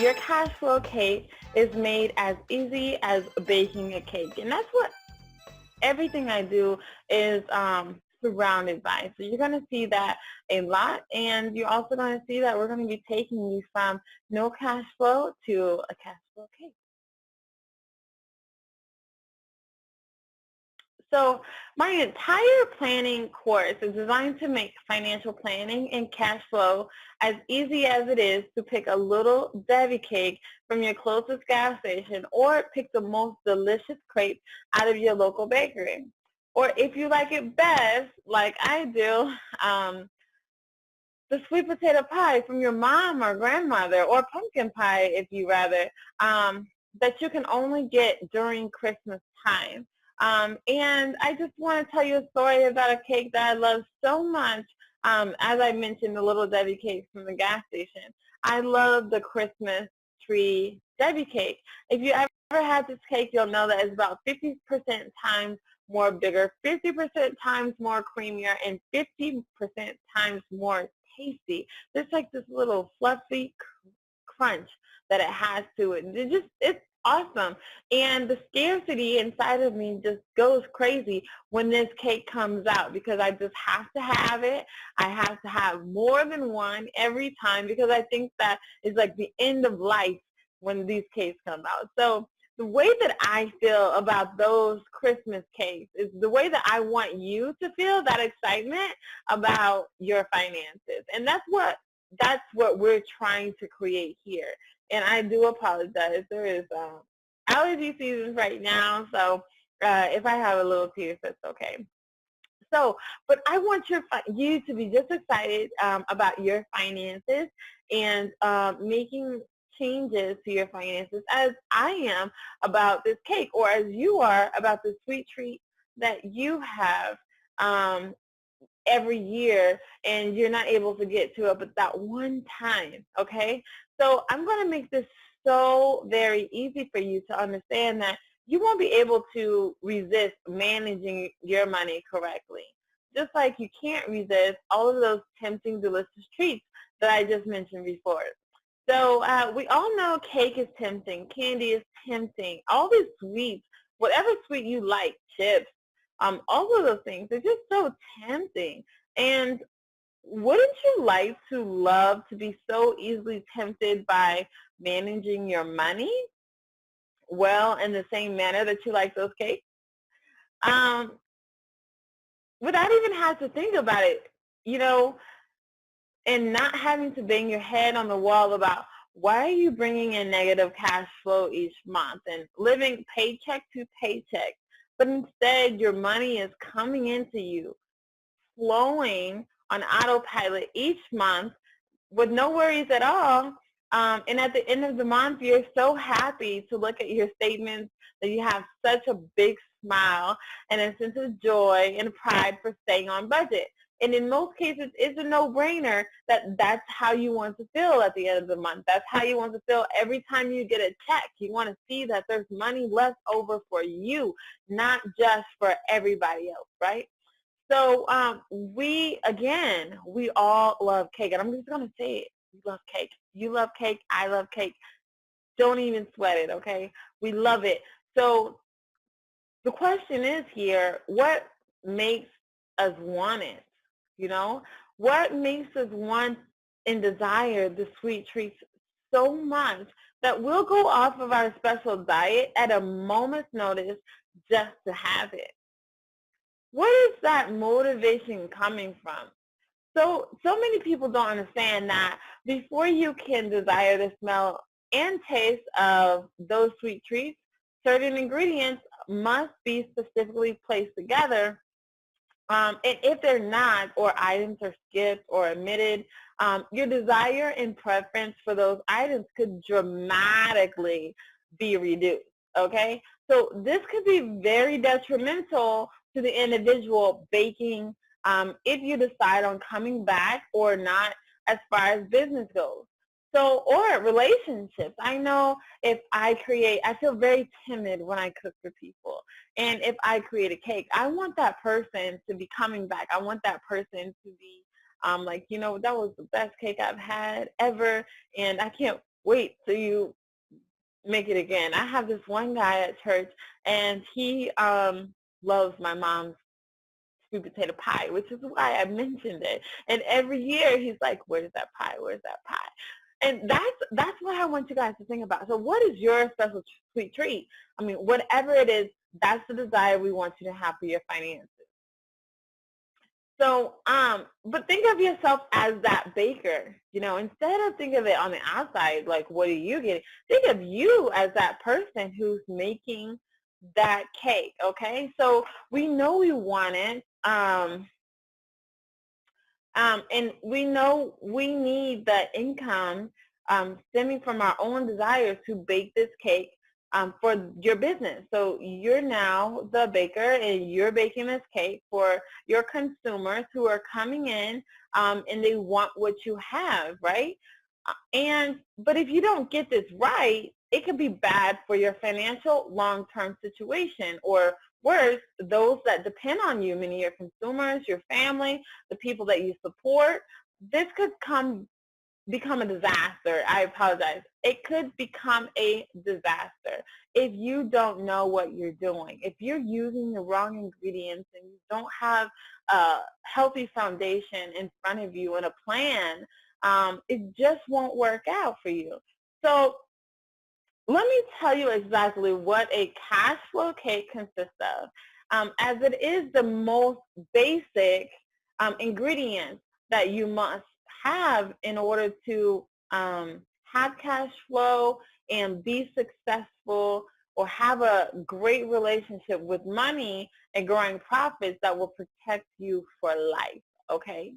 your cash flow cake is made as easy as baking a cake. And that's what everything I do is surrounded by. So you're going to see that a lot, and you're also going to see that we're going to be taking you from no cash flow to a cash flow cake. So my entire planning course is designed to make financial planning and cash flow as easy as it is to pick a little Debbie cake from your closest gas station or pick the most delicious crepe out of your local bakery. Or if you like it best, like I do, the sweet potato pie from your mom or grandmother, or pumpkin pie if you rather, that you can only get during Christmas time. And I just want to tell you a story about a cake that I love so much. As I mentioned, the little Debbie cakes from the gas station. I love the Christmas tree Debbie cake. If you ever had this cake, you'll know that it's about 50% times more bigger, 50% times more creamier, and 50% times more tasty. There's like this little fluffy crunch that it has to it. It's awesome. And the scarcity inside of me just goes crazy when this cake comes out, because I just have to have it. I have to have more than one every time, because I think that is like the end of life when these cakes come out. So the way that I feel about those Christmas cakes is the way that I want you to feel, that excitement about your finances. And that's what we're trying to create here. And I do apologize. There is allergy season right now, so if I have a little tears, that's okay. So, but I want you to be just excited about your finances and making changes to your finances as I am about this cake, or as you are about the sweet treat that you have every year and you're not able to get to it but that one time, okay? So I'm going to make this so very easy for you to understand that you won't be able to resist managing your money correctly. Just like you can't resist all of those tempting, delicious treats that I just mentioned before. So we all know cake is tempting, candy is tempting, all these sweets, whatever sweet you like, chips, all of those things, they're just so tempting. And wouldn't you like to love to be so easily tempted by managing your money? Well, in the same manner that you like those cakes? Um, without even have to think about it, you know, and not having to bang your head on the wall about why are you bringing in negative cash flow each month and living paycheck to paycheck, but instead your money is coming into you, flowing on autopilot each month with no worries at all. And at the end of the month, you're so happy to look at your statements that you have such a big smile and a sense of joy and pride for staying on budget. And in most cases, it's a no-brainer that that's how you want to feel at the end of the month. That's how you want to feel every time you get a check. You want to see that there's money left over for you, not just for everybody else, right? So we all love cake. And I'm just going to say it. We love cake. You love cake. I love cake. Don't even sweat it, okay? We love it. So the question is here, what makes us want it? You know, what makes us want and desire the sweet treats so much that we'll go off of our special diet at a moment's notice just to have it? Where is that motivation coming from? So many people don't understand that before you can desire the smell and taste of those sweet treats, certain ingredients must be specifically placed together. And if they're not, or items are skipped or omitted, your desire and preference for those items could dramatically be reduced, okay? So this could be very detrimental to the individual baking if you decide on coming back or not as far as business goes. So, or relationships. I know I feel very timid when I cook for people. And if I create a cake, I want that person to be coming back. I want that person to be like, you know, that was the best cake I've had ever, and I can't wait till you make it again. I have this one guy at church, and he loves my mom's sweet potato pie, which is why I mentioned it. And every year he's like, "Where's that pie? Where's that pie?" And that's what I want you guys to think about. So what is your special sweet treat? I mean, whatever it is, that's the desire we want you to have for your finances. So, but think of yourself as that baker. You know, instead of think of it on the outside, like what are you getting? Think of you as that person who's making that cake. Okay, so we know we want it. And we know we need the income stemming from our own desires to bake this cake for your business. So you're now the baker, and you're baking this cake for your consumers who are coming in, and they want what you have, right? But if you don't get this right, it could be bad for your financial long-term situation, or worse, those that depend on you, meaning your consumers, your family, the people that you support. This could become a disaster. I apologize. It could become a disaster if you don't know what you're doing. If you're using the wrong ingredients and you don't have a healthy foundation in front of you and a plan, it just won't work out for you. So let me tell you exactly what a cash flow cake consists of, as it is the most basic ingredient that you must have in order to have cash flow and be successful, or have a great relationship with money and growing profits that will protect you for life, okay?